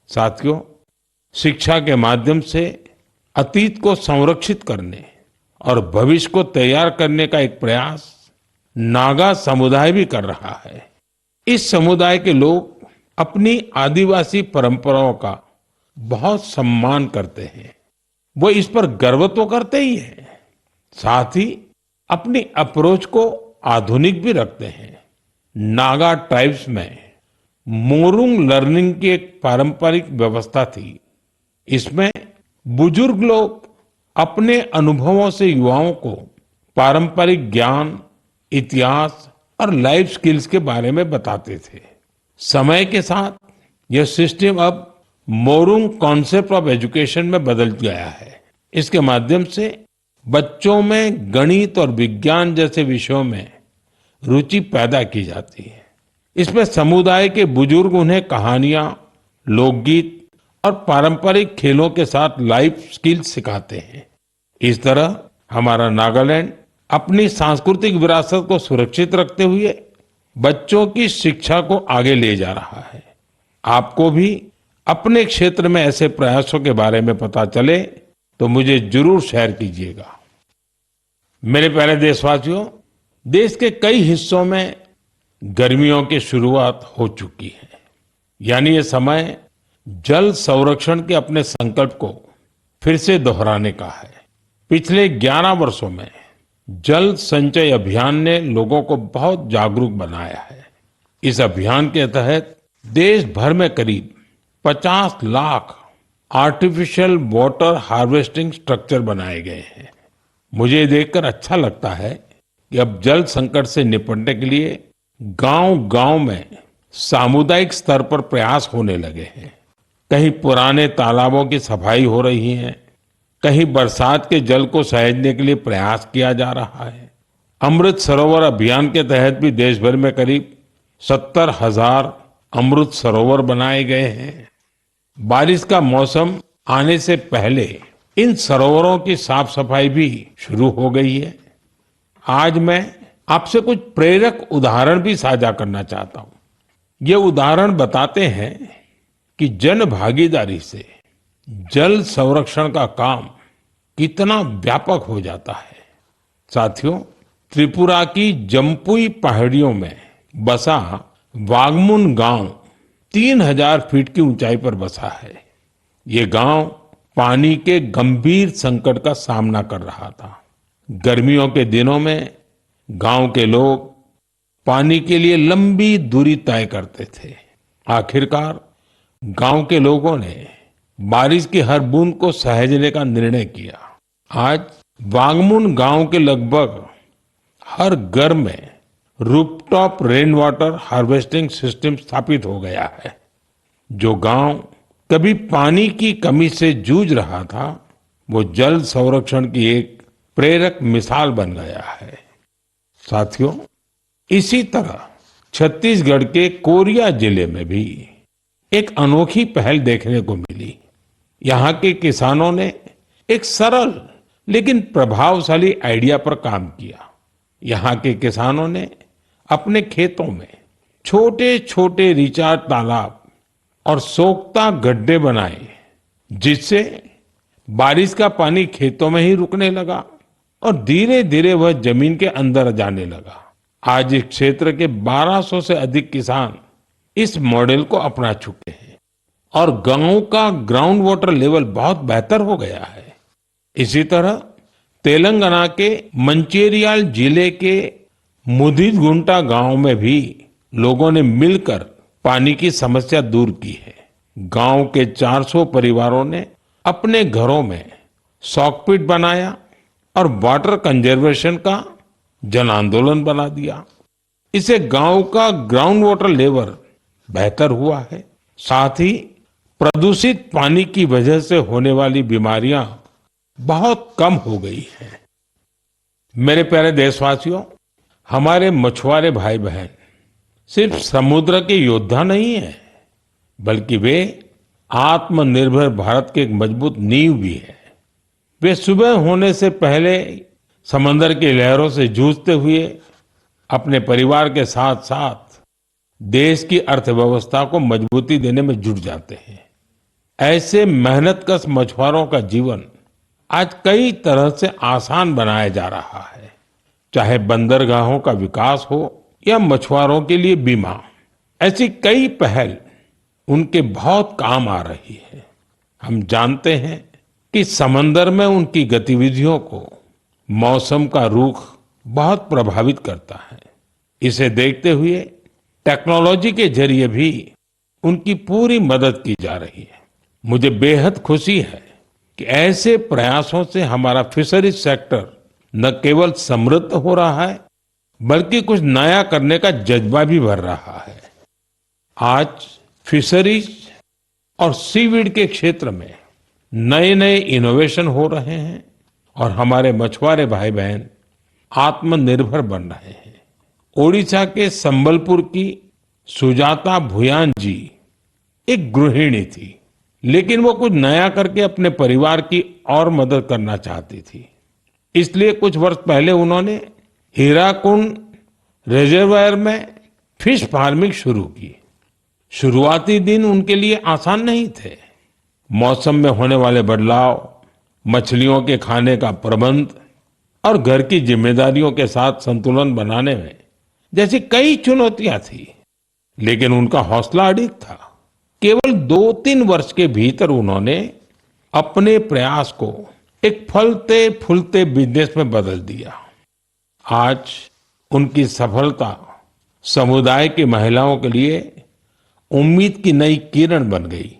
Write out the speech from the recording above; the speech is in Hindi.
साथियों, शिक्षा के माध्यम से अतीत को संरक्षित करने और भविष्य को तैयार करने का एक प्रयास नागा समुदाय भी कर रहा है। इस समुदाय के लोग अपनी आदिवासी परंपराओं का बहुत सम्मान करते हैं। वो इस पर गर्व तो करते ही हैं, साथ ही अपनी अप्रोच को आधुनिक भी रखते हैं। नागा ट्राइब्स में मोरुंग लर्निंग की एक पारंपरिक व्यवस्था थी। इसमें बुजुर्ग लोग अपने अनुभवों से युवाओं को पारंपरिक ज्ञान, इतिहास और लाइफ स्किल्स के बारे में बताते थे। समय के साथ यह सिस्टम अब मोरुंग कॉन्सेप्ट ऑफ एजुकेशन में बदल गया है। इसके माध्यम से बच्चों में गणित और विज्ञान जैसे विषयों में रुचि पैदा की जाती है। इसमें समुदाय के बुजुर्ग उन्हें कहानियां, लोकगीत और पारंपरिक खेलों के साथ लाइफ स्किल्स सिखाते हैं। इस तरह हमारा नागालैंड अपनी सांस्कृतिक विरासत को सुरक्षित रखते हुए बच्चों की शिक्षा को आगे ले जा रहा है। आपको भी अपने क्षेत्र में ऐसे प्रयासों के बारे में पता चले तो मुझे जरूर शेयर कीजिएगा। मेरे प्यारे देशवासियों, देश के कई हिस्सों में गर्मियों की शुरुआत हो चुकी है। यानी ये समय जल संरक्षण के अपने संकल्प को फिर से दोहराने का है। पिछले 11 वर्षों में जल संचय अभियान ने लोगों को बहुत जागरूक बनाया है। इस अभियान के तहत देश भर में करीब 50 lakh artificial water harvesting structure बनाए गए हैं। मुझे ये देखकर अच्छा लगता है कि अब जल संकट से निपटने के लिए गांव-गांव में सामुदायिक स्तर पर प्रयास होने लगे हैं। कहीं पुराने तालाबों की सफाई हो रही है, कहीं बरसात के जल को सहेजने के लिए प्रयास किया जा रहा है। अमृत सरोवर अभियान के तहत भी देश भर में करीब 70,000 अमृत सरोवर बनाए गए हैं। बारिश का मौसम आने से पहले इन सरोवरों की साफ सफाई भी शुरू हो गई है। आज मैं आपसे कुछ प्रेरक उदाहरण भी साझा करना चाहता हूं। ये उदाहरण बताते हैं कि जन भागीदारी से जल संरक्षण का काम कितना व्यापक हो जाता है। साथियों, त्रिपुरा की जम्पुई पहाड़ियों में बसा वागमुन गांव 3000 फीट की ऊंचाई पर बसा है। ये गांव पानी के गंभीर संकट का सामना कर रहा था। गर्मियों के दिनों में गांव के लोग पानी के लिए लंबी दूरी तय करते थे। आखिरकार गांव के लोगों ने बारिश की हर बूंद को सहेजने का निर्णय किया। आज वागमुन गांव के लगभग हर घर में rooftop rain water harvesting system स्थापित हो गया है। जो गांव कभी पानी की कमी से जूझ रहा था, वो जल संरक्षण की एक प्रेरक मिसाल बन गया है। साथियों, इसी तरह छत्तीसगढ़ के कोरिया जिले में भी एक अनोखी पहल देखने को मिली। यहाँ के किसानों ने एक सरल लेकिन प्रभावशाली आइडिया पर काम किया। यहाँ के किसानों ने अपने खेतों में छोटे छोटे रिचार्ज तालाब और सोखता गड्ढे बनाए, जिससे बारिश का पानी खेतों में ही रुकने लगा और धीरे धीरे वह जमीन के अंदर जाने लगा। आज इस क्षेत्र के 1200 से अधिक किसान इस मॉडल को अपना चुके हैं और गांव का ग्राउंड वाटर लेवल बहुत बेहतर हो गया है। इसी तरह तेलंगाना के मंचेरियाल जिले के मुदिगुंटा गांव में भी लोगों ने मिलकर पानी की समस्या दूर की है। गांव के 400 परिवारों ने अपने घरों में सॉकपिट बनाया और वाटर कंजर्वेशन का जन आंदोलन बना दिया। इससे गांव का ग्राउंड वाटर लेवल बेहतर हुआ है। साथ ही प्रदूषित पानी की वजह से होने वाली बीमारियां बहुत कम हो गई हैं। मेरे प्यारे देशवासियों, हमारे मछुआरे भाई बहन सिर्फ समुद्र के योद्धा नहीं है, बल्कि वे आत्मनिर्भर भारत के एक मजबूत नींव भी है। वे सुबह होने से पहले समंदर की लहरों से जूझते हुए अपने परिवार के साथ साथ देश की अर्थव्यवस्था को मजबूती देने में जुट जाते हैं। ऐसे मेहनतकश मछुआरों का जीवन आज कई तरह से आसान बनाया जा रहा है। चाहे बंदरगाहों का विकास हो या मछुआरों के लिए बीमा, ऐसी कई पहल उनके बहुत काम आ रही है। हम जानते हैं कि समंदर में उनकी गतिविधियों को मौसम का रुख बहुत प्रभावित करता है। इसे देखते हुए टेक्नोलॉजी के जरिए भी उनकी पूरी मदद की जा रही है। मुझे बेहद खुशी है कि ऐसे प्रयासों से हमारा फिशरीज सेक्टर न केवल समृद्ध हो रहा है, बल्कि कुछ नया करने का जज्बा भी भर रहा है। आज फिशरीज और सीवीड के क्षेत्र में नए नए इनोवेशन हो रहे हैं और हमारे मछुआरे भाई बहन आत्मनिर्भर बन रहे हैं। ओडिशा के संबलपुर की सुजाता भुयान जी एक गृहिणी थी, लेकिन वो कुछ नया करके अपने परिवार की और मदद करना चाहती थी। इसलिए कुछ वर्ष पहले उन्होंने हीराकुंड रिजर्वायर में फिश फार्मिंग शुरू की। शुरुआती दिन उनके लिए आसान नहीं थे। मौसम में होने वाले बदलाव, मछलियों के खाने का प्रबंध और घर की जिम्मेदारियों के साथ संतुलन बनाने में जैसी कई चुनौतियां थी, लेकिन उनका हौसला अडिग था। केवल 2-3 वर्ष के भीतर उन्होंने अपने प्रयास को एक फलते फूलते बिजनेस में बदल दिया। आज उनकी सफलता समुदाय की महिलाओं के लिए उम्मीद की नई किरण बन गई।